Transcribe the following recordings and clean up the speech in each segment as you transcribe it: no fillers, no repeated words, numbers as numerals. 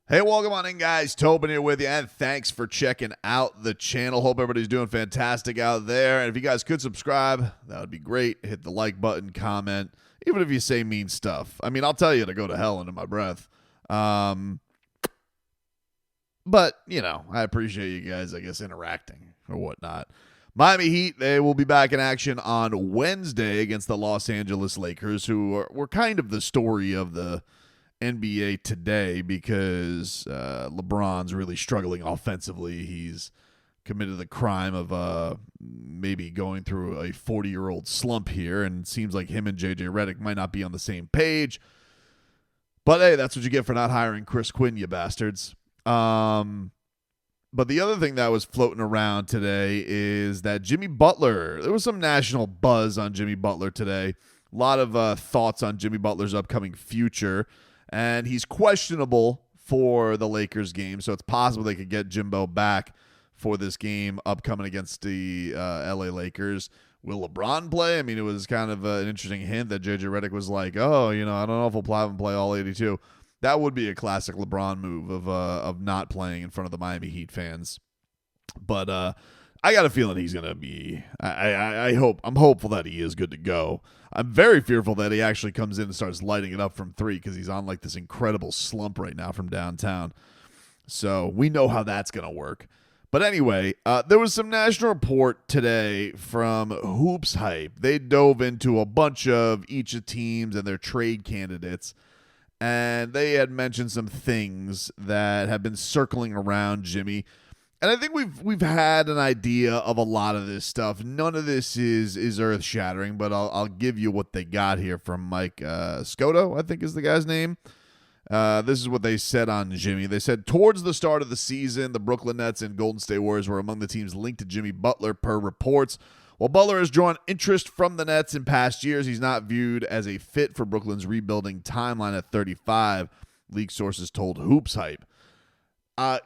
Hey, welcome on in, guys. Tobin here with you, and thanks for checking out the channel. Hope everybody's doing fantastic out there. And if you guys could subscribe, that would be great. Hit the like button, comment, even if you say mean stuff. I mean, I'll tell you to go to hell under my breath. But, you know, I appreciate you guys, I guess, interacting or whatnot. Miami Heat, they will be back in action on Wednesday against the Los Angeles Lakers, who were kind of the story of the NBA today because LeBron's really struggling offensively. He's committed the crime of maybe going through a 40-year-old slump here, and it seems like him and J.J. Redick might not be on the same page. But, hey, that's what you get for not hiring Chris Quinn, you bastards. But the other thing that was floating around today is that Jimmy Butler, there was some national buzz on Jimmy Butler today. A lot of thoughts on Jimmy Butler's upcoming future. And he's questionable for the Lakers game, so it's possible they could get Jimbo back for this game upcoming against the LA Lakers. Will LeBron play? I mean, it was kind of an interesting hint that J.J. Redick was like, oh, you know, I don't know if we'll have him play all 82. That would be a classic LeBron move of not playing in front of the Miami Heat fans. But I got a feeling he's going to be I'm hopeful that he is good to go. I'm very fearful that he actually comes in and starts lighting it up from three because he's on like this incredible slump right now from downtown. So we know how that's going to work. But anyway, there was some national report today from Hoops Hype. They dove into a bunch of each of teams and their trade candidates. And they had mentioned some things that have been circling around Jimmy. And I think we've had an idea of a lot of this stuff. None of this is earth-shattering, but I'll give you what they got here from Mike Scotto, I think is the guy's name. This is what they said on Jimmy. They said, towards the start of the season, the Brooklyn Nets and Golden State Warriors were among the teams linked to Jimmy Butler per reports. While Butler has drawn interest from the Nets in past years, he's not viewed as a fit for Brooklyn's rebuilding timeline at 35, league sources told Hoops Hype. I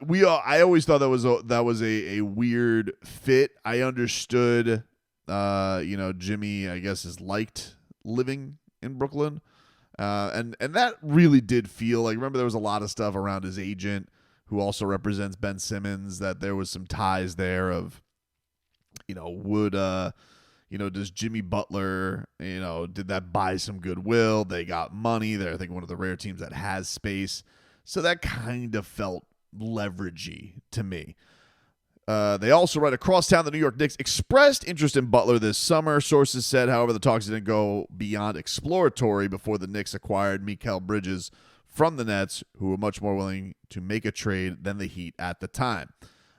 always thought that was a weird fit. I understood, Jimmy, I guess, is liked living in Brooklyn. And that really did feel like, remember there was a lot of stuff around his agent who also represents Ben Simmons, that there was some ties there of, does Jimmy Butler, did that buy some goodwill? They got money. They're, I think, one of the rare teams that has space. So that kind of felt leveragey to me. They also write, across town, the New York Knicks expressed interest in Butler this summer. Sources said, however, the talks didn't go beyond exploratory before the Knicks acquired Mikal Bridges from the Nets, who were much more willing to make a trade than the Heat at the time.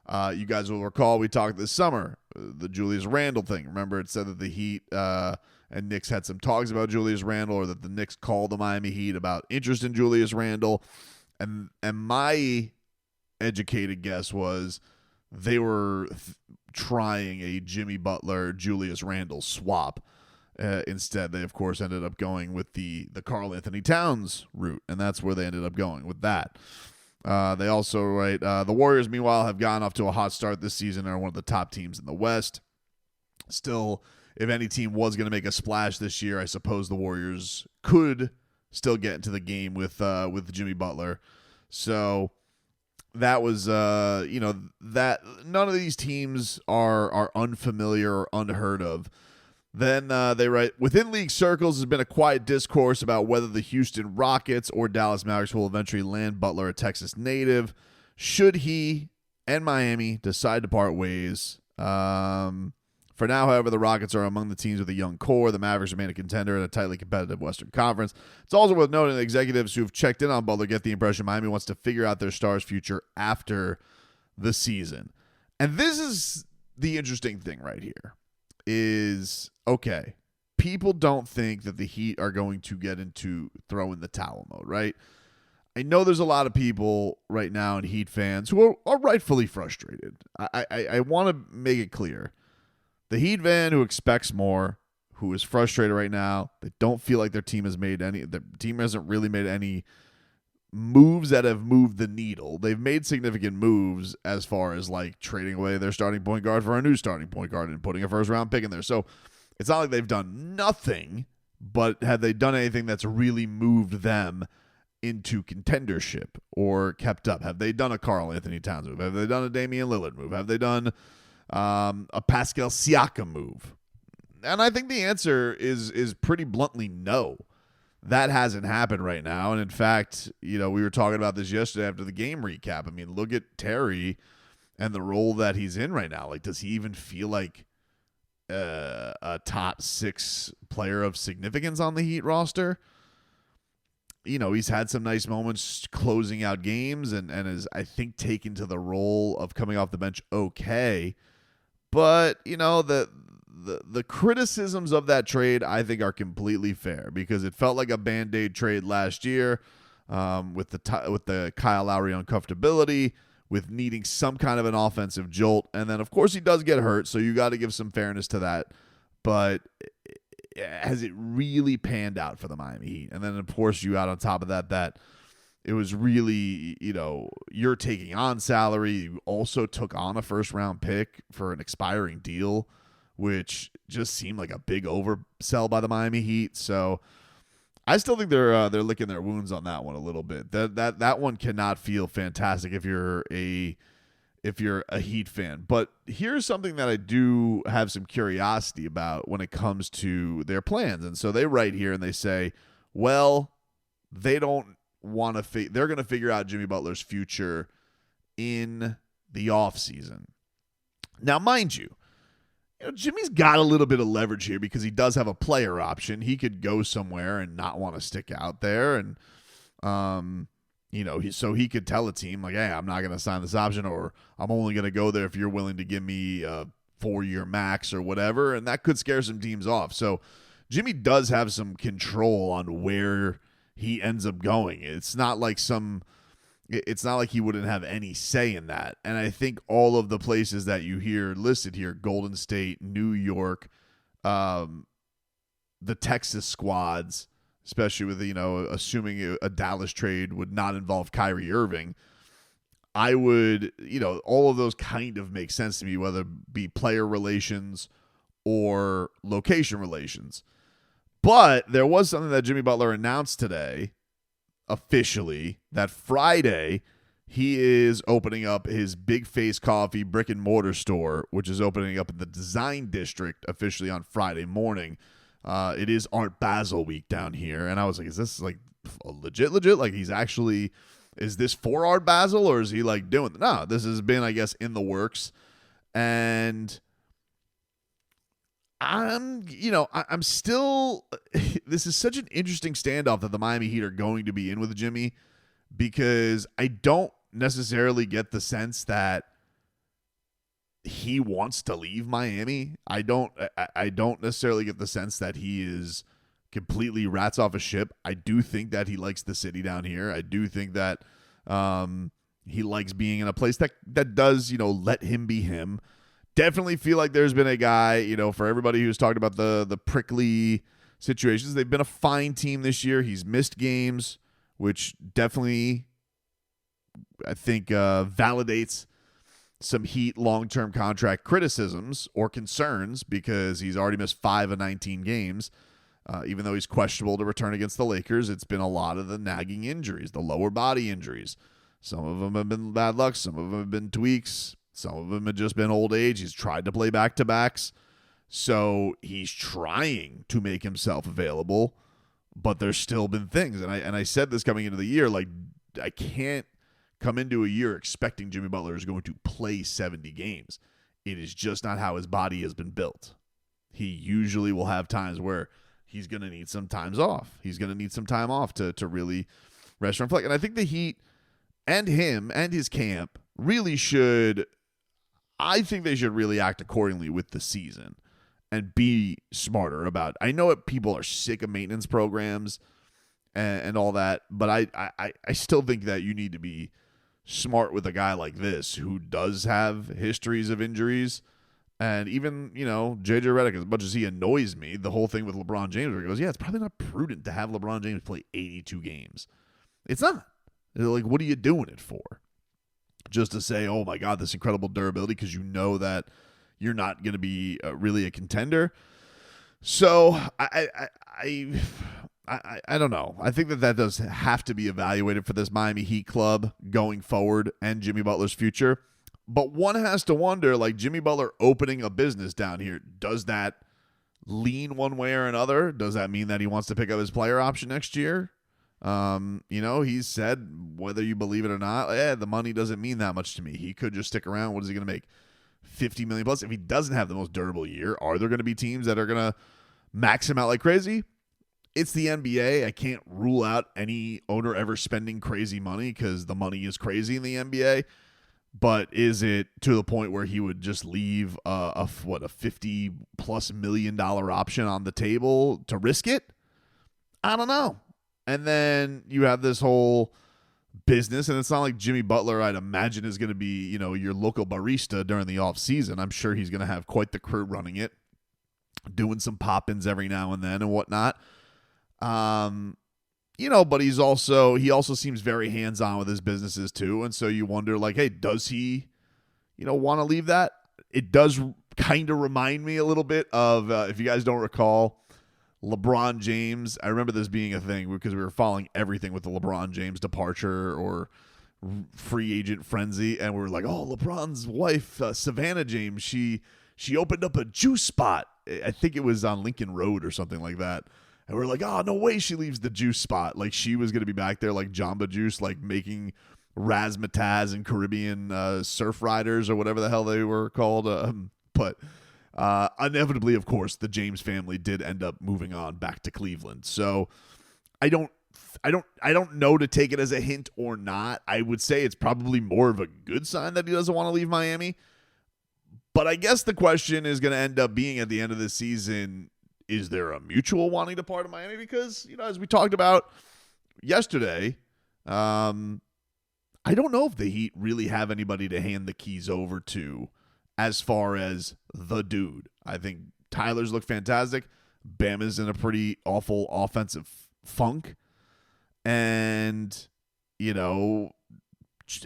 You guys will recall we talked this summer, the Julius Randle thing. Remember, it said that the Heat and Knicks had some talks about Julius Randle, or that the Knicks called the Miami Heat about interest in Julius Randle. And my educated guess was they were trying a Jimmy Butler, Julius Randle swap. Instead, they, of course, ended up going with the Karl Anthony Towns route, and that's where they ended up going with that. They also write, the Warriors, meanwhile, have gotten off to a hot start this season and are one of the top teams in the West. Still, if any team was going to make a splash this year, I suppose the Warriors could still get into the game with Jimmy Butler. So that was, that none of these teams are unfamiliar or unheard of. Then they write, within league circles, there's been a quiet discourse about whether the Houston Rockets or Dallas Mavericks will eventually land Butler, a Texas native, should he and Miami decide to part ways. For now, however, the Rockets are among the teams with a young core. The Mavericks remain a contender in a tightly competitive Western Conference. It's also worth noting that executives who've checked in on Butler get the impression Miami wants to figure out their star's future after the season. And this is the interesting thing right here. Is, okay, people don't think that the Heat are going to get into throw in the towel mode, right? I know there's a lot of people right now and Heat fans who are rightfully frustrated. I want to make it clear. The Heat fan who expects more, who is frustrated right now, they don't feel like their team hasn't really made any moves that have moved the needle. They've made significant moves as far as like trading away their starting point guard for a new starting point guard and putting a first round pick in there. So it's not like they've done nothing, but have they done anything that's really moved them into contendership or kept up? Have they done a Karl Anthony Towns move? Have they done a Damian Lillard move? Have they done a Pascal Siakam move? And I think the answer is pretty bluntly no. That hasn't happened right now. And in fact, we were talking about this yesterday after the game recap. I mean, look at Terry and the role that he's in right now. Like, does he even feel like a top 6 player of significance on the Heat roster? He's had some nice moments closing out games and is, I think, taken to the role of coming off the bench okay. But, the criticisms of that trade, I think, are completely fair because it felt like a Band-Aid trade last year with the Kyle Lowry uncomfortability, with needing some kind of an offensive jolt. And then, of course, he does get hurt, so you got to give some fairness to that. But has it really panned out for the Miami Heat? And then, of course, you add on top of that it was really, you're taking on salary. You also took on a first-round pick for an expiring deal, which just seemed like a big oversell by the Miami Heat. So I still think they're licking their wounds on that one a little bit. That one cannot feel fantastic if you're a Heat fan. But here's something that I do have some curiosity about when it comes to their plans. And so they write here and they say, well, they don't want to they're going to figure out Jimmy Butler's future in the offseason. Now, mind you, Jimmy's got a little bit of leverage here because he does have a player option. He could go somewhere and not want to stick out there. And, so he could tell a team like, hey, I'm not going to sign this option, or I'm only going to go there if you're willing to give me a 4-year max or whatever. And that could scare some teams off. So Jimmy does have some control on where he ends up going. It's not like he wouldn't have any say in that. And I think all of the places that you hear listed here, Golden State, New York, the Texas squads, especially with, assuming a Dallas trade would not involve Kyrie Irving, I would, all of those kind of make sense to me, whether it be player relations or location relations. But there was something that Jimmy Butler announced today, officially, that Friday he is opening up his Big Face Coffee brick and mortar store, which is opening up in the Design District officially on Friday morning. It is Art Basel week down here. And I was like, is this like legit? Like is this for Art Basel, or is he like doing it? No, this has been, I guess, in the works. And I'm still, this is such an interesting standoff that the Miami Heat are going to be in with Jimmy, because I don't necessarily get the sense that he wants to leave Miami. I don't necessarily get the sense that he is completely rats off a ship. I do think that he likes the city down here. I do think that he likes being in a place that does, let him be him. Definitely feel like there's been a guy, for everybody who's talked about the prickly situations, they've been a fine team this year. He's missed games, which definitely, I think, validates some Heat long-term contract criticisms or concerns, because he's already missed 5 of 19 games. Even though he's questionable to return against the Lakers, it's been a lot of the nagging injuries, the lower body injuries. Some of them have been bad luck. Some of them have been tweaks. Some of them have just been old age. He's tried to play back-to-backs. So he's trying to make himself available, but there's still been things. And I said this coming into the year, like, I can't come into a year expecting Jimmy Butler is going to play 70 games. It is just not how his body has been built. He usually will have times where he's going to need some times off. He's going to need some time off to really rest and reflect. And I think the Heat and him and his camp really should, I think they should really act accordingly with the season and be smarter about it. I know people are sick of maintenance programs and all that, but I still think that you need to be smart with a guy like this who does have histories of injuries. And even, JJ Redick, as much as he annoys me, the whole thing with LeBron James, where he goes, yeah, it's probably not prudent to have LeBron James play 82 games. It's not. They're like, what are you doing it for? Just to say, oh my God, this incredible durability, because you know that you're not going to be really a contender. So I I don't know. I think that does have to be evaluated for this Miami Heat club going forward and Jimmy Butler's future. But one has to wonder, like Jimmy Butler opening a business down here, does that lean one way or another? Does that mean that he wants to pick up his player option next year? He's said, whether you believe it or not, the money doesn't mean that much to me. He could just stick around. What is he going to make? $50 million plus. If he doesn't have the most durable year, are there going to be teams that are going to max him out like crazy? It's the NBA. I can't rule out any owner ever spending crazy money because the money is crazy in the NBA. But is it to the point where he would just leave a $50+ million option on the table to risk it? I don't know. And then you have this whole business, and it's not like Jimmy Butler, I'd imagine, is going to be, your local barista during the offseason. I'm sure he's going to have quite the crew running it, doing some pop-ins every now and then and whatnot. But he also seems very hands-on with his businesses too. And so you wonder, like, hey, does he, want to leave that? It does kind of remind me a little bit of, if you guys don't recall, LeBron James. I remember this being a thing because we were following everything with the LeBron James departure or free agent frenzy. And we were like, oh, LeBron's wife, Savannah James, she opened up a juice spot. I think it was on Lincoln Road or something like that. And we're like, oh, no way she leaves the juice spot. Like, she was going to be back there like Jamba Juice, like making razzmatazz and Caribbean surf riders or whatever the hell they were called. But inevitably, of course, the James family did end up moving on back to Cleveland. So I don't know to take it as a hint or not. I would say it's probably more of a good sign that he doesn't want to leave Miami. But I guess the question is going to end up being at the end of the season, is there a mutual wanting to part of Miami? Because, as we talked about yesterday, I don't know if the Heat really have anybody to hand the keys over to as far as the dude. I think Tyler's looked fantastic. Bama's in a pretty awful offensive funk. And,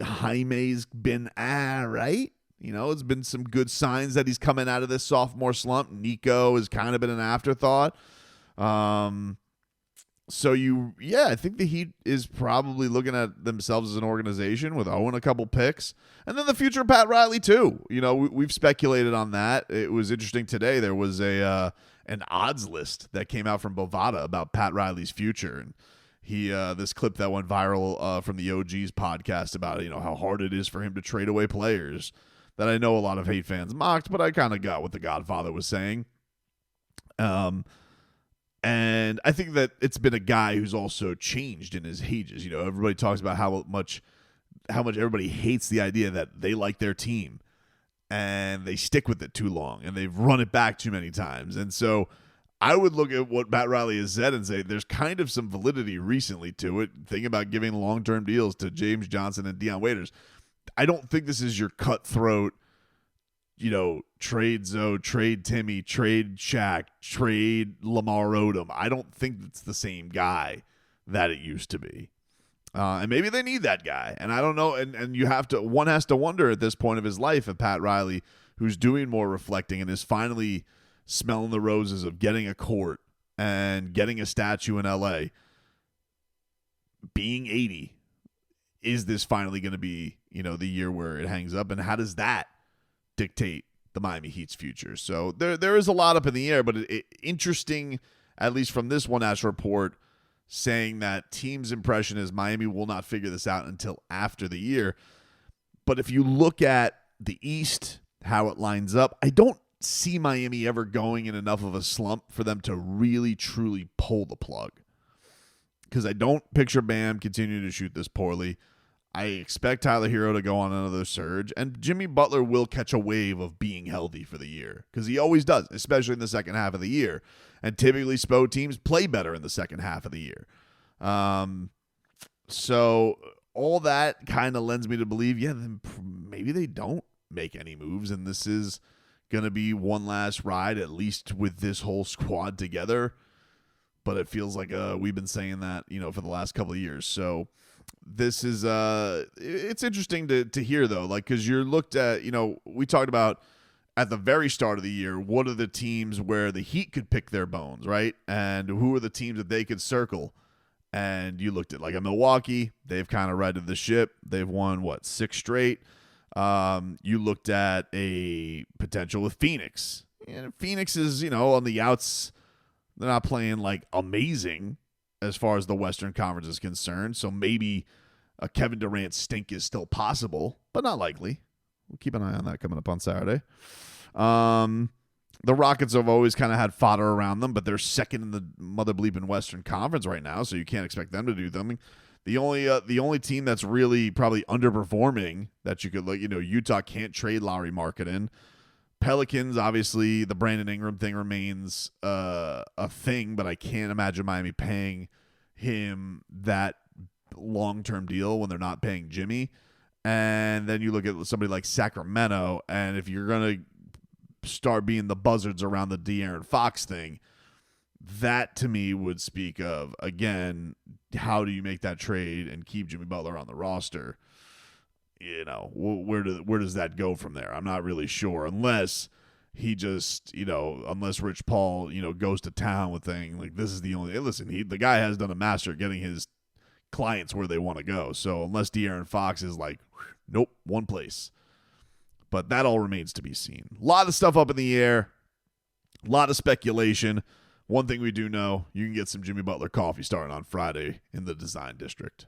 Jaime's been right. It's been some good signs that he's coming out of this sophomore slump. Nico has kind of been an afterthought. I think the Heat is probably looking at themselves as an organization with Owen a couple picks. And then the future of Pat Riley, too. We've speculated on that. It was interesting today. There was an odds list that came out from Bovada about Pat Riley's future. And this clip that went viral from the OG's podcast about, how hard it is for him to trade away players that I know a lot of hate fans mocked, but I kind of got what the Godfather was saying. And I think that it's been a guy who's also changed in his ages. Everybody talks about how much everybody hates the idea that they like their team and they stick with it too long and they've run it back too many times. And so I would look at what Pat Riley has said and say there's kind of some validity recently to it. Think about giving long-term deals to James Johnson and Deion Waiters. I don't think this is your cutthroat, trade Zoe, trade Timmy, trade Shaq, trade Lamar Odom. I don't think it's the same guy that it used to be. And maybe they need that guy. And I don't know. And one has to wonder at this point of his life if Pat Riley, who's doing more reflecting and is finally smelling the roses of getting a court and getting a statue in LA, being 80, is this finally going to be, the year where it hangs up? And how does that dictate the Miami Heat's future? So there is a lot up in the air, but interesting, at least from this One Ash report, saying that team's impression is Miami will not figure this out until after the year. But if you look at the East, how it lines up, I don't see Miami ever going in enough of a slump for them to really, truly pull the plug. Because I don't picture Bam continuing to shoot this poorly. I expect Tyler Hero to go on another surge, and Jimmy Butler will catch a wave of being healthy for the year, because he always does, especially in the second half of the year. And typically, SPO teams play better in the second half of the year. So all that kind of lends me to believe, then maybe they don't make any moves, and this is going to be one last ride, at least with this whole squad together. But it feels like we've been saying that, for the last couple of years. So this is it's interesting to hear, though, like, because you're looked at, we talked about at the very start of the year, what are the teams where the Heat could pick their bones, right? And who are the teams that they could circle? And you looked at like a Milwaukee, they've kind of righted the ship. They've won, 6 straight. You looked at a potential with Phoenix. And Phoenix is, on the outs, they're not playing like amazing as far as the Western Conference is concerned. So maybe a Kevin Durant stink is still possible, but not likely. We'll keep an eye on that coming up on Saturday. The Rockets have always kind of had fodder around them, but they're second in the mother bleeping Western Conference right now, so you can't expect them to do something. The only team that's really probably underperforming that you could look, Utah can't trade Lauri Markkanen. Pelicans, obviously, the Brandon Ingram thing remains a thing, but I can't imagine Miami paying him that long-term deal when they're not paying Jimmy. And then you look at somebody like Sacramento, and if you're going to start being the buzzards around the De'Aaron Fox thing, that to me would speak of, again, how do you make that trade and keep Jimmy Butler on the roster? Where does that go from there? I'm not really sure, unless he just, unless Rich Paul, goes to town with thing like this is the only. Listen, the guy has done a master at getting his clients where they want to go. So unless De'Aaron Fox is like, nope, one place. But that all remains to be seen. A lot of stuff up in the air. A lot of speculation. One thing we do know, you can get some Jimmy Butler coffee starting on Friday in the Design District.